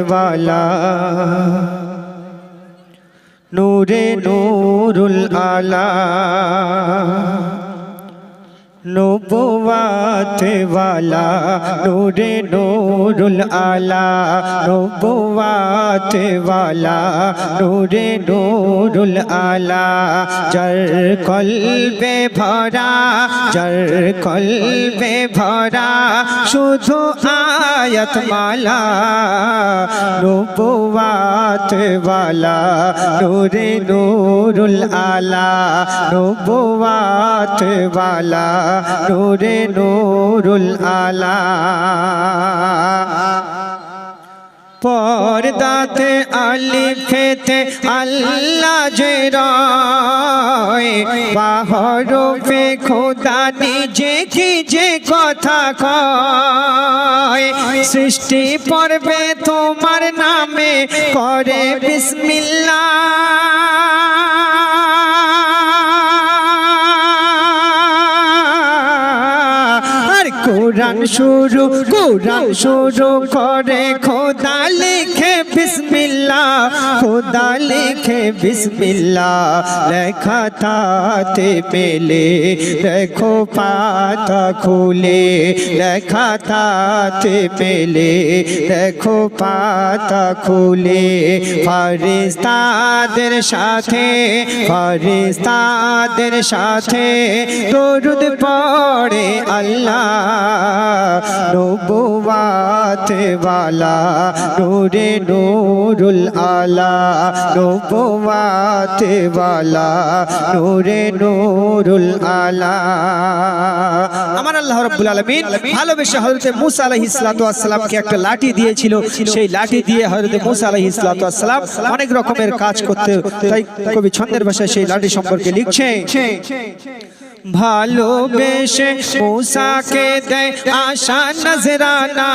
वाला नूरे नूरुल आला नबुव्वत वाला नूरे नूरुल आला नबुव्वत वाला नूरे नूरुल आला जर कल्बे भरा शुधु आयत माला नबुव्वत वाला नूरे नूरुल आला नबुव्वत वाला नूरे नूरुल आला पर्दाते आलिफेते अल्लाह जराय बाहरफे खुदा निजे की जे कथा कय सृष्टि पर्वे तुम्हार नामे करे बिस्मिल्लाह कुरान शुरू करे खुदा लिखे बिस्मिल्लाह लेखा ताते मेले देखो पाता खुले लेखा ताते मेले देखो पाता खुले फरिश्ताদের সাথে দরুদ পড়ে আল্লাহ नबुव्वत वाला नूरे नूरुल आला नबुव्वत वाला नूरे नूरुल आला আমার আল্লাহ রাব্বুল আলামিন ভালোবেসে হযরত মুসা আলাইহিস সালাতু ওয়াস সালামকে একটা লাঠি দিয়েছিল সেই লাঠি দিয়ে হযরত মুসা আলাইহিস সালাতু ওয়াস সালাম অনেক রকমের কাজ করতে তাই কবি ছন্দের ভাষায় সেই লাঠি সম্পর্কে লিখছে ভালোবেসে মুসাকে দেয় আশা নজরানা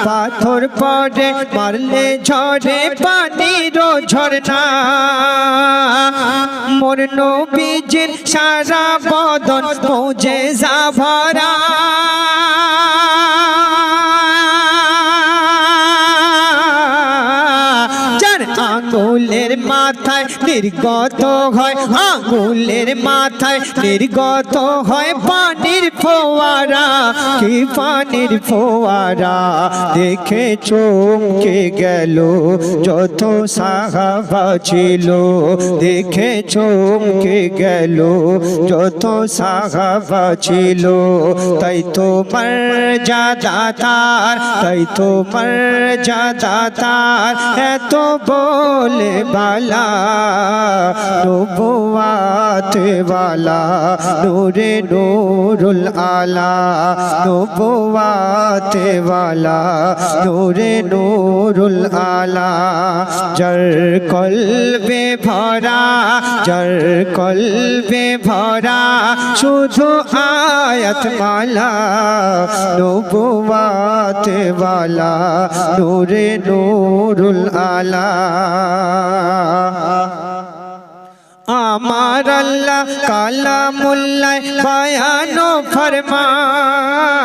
পাথর পড়ে মারলে ঝরে পানির ঝরনা মোর নবীজির সারা বদন মুজিজা ভরা আঙ্গুলের মাথায় নির্গত হয় পানির ফোয়ারা কি পানির ফোয়ারা দেখে চমকে গেল যত সাহাবা ছিল দেখে চমকে গেল যত সাহাবা ছিল তাই তো মর্যাদা তার এত बोले बाला नबुव्वत वाला नूरे नूरुल आला नबुव्वत वाला नूरे नूरुल आला जर कल्बे भरा शुधु आयत माला नबुव्वत वाला नूरे नूरुल आला আমার আল্লাহ কালামুল্লাহ বায়ানো ফরমায়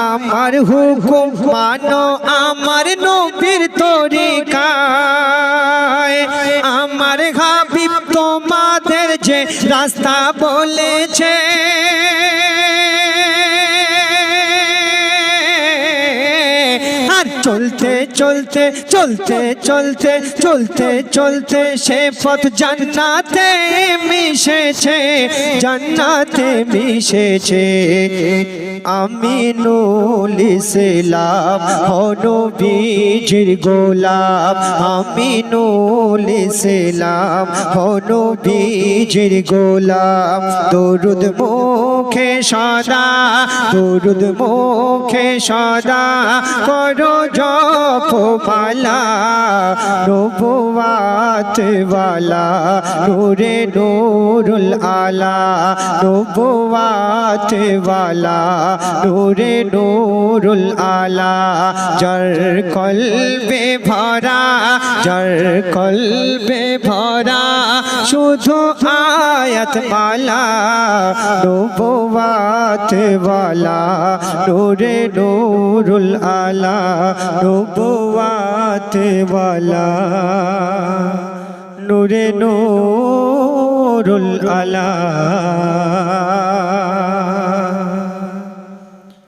আমার হুকুম মানো আমার নবীর তরিকায় আমার হাবিব তোমাদের যে রাস্তা বলেছে চলতে সে পথ জান্নাতে মিশেছে আমিনুল ইসলাম নবীজির গোলাম আমিনুল ইসলাম নবীজির গোলাম দরুদ মুখে সদা করো জপমালা নবুয়াত ওয়ালা নূরে নূরুল আলা নবুয়াত ওয়ালা নূরে নূরুল আলা যার কলবে ভরা যার কলবে ভরা শুধু আয়াত মালা নবুয়াত ওয়ালা নূরে নূরুল আলা নবুয়াত ওয়ালা নূরে নূরুল আলা